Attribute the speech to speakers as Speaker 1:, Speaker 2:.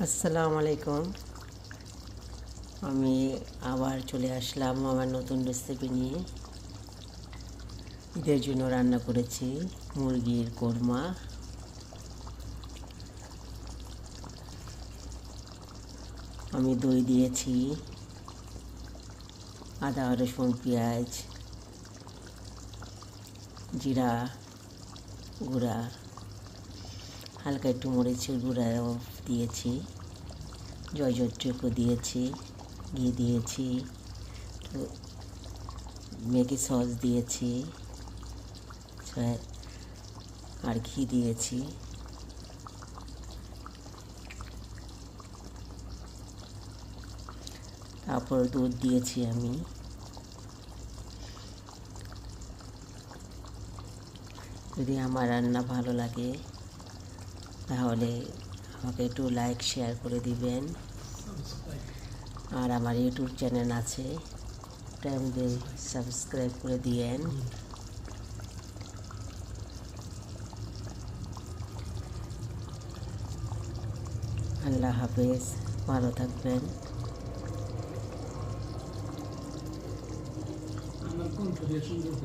Speaker 1: আসসালামু আলাইকুম। আমি আবার চলে আসলাম আমার নতুন রেসিপি নিয়ে। ঈদের জন্য রান্না করেছি মুরগির কোরমা। আমি দই দিয়েছি, আদা রসুন পেঁয়াজ জিরা গুঁড়া, হালকা একটু মরিচের গুঁড়াও দিয়েছি, জয়জট্টুকু দিয়েছি, ঘি দিয়েছি, তো ম্যাগি সস দিয়েছি আর ঘি দিয়েছি। তারপর দুধ দিয়েছি আমি। যদি আমার রান্না ভালো লাগে তাহলে আমাকে একটু লাইক শেয়ার করে দিবেন। আর আমার ইউটিউব চ্যানেল আছে, টাইম দিয়ে সাবস্ক্রাইব করে দিয়েন। আল্লাহ হাফেজ, ভালো থাকবেন।
Speaker 2: আমার কণ্ঠ দিয়ে সুন্দর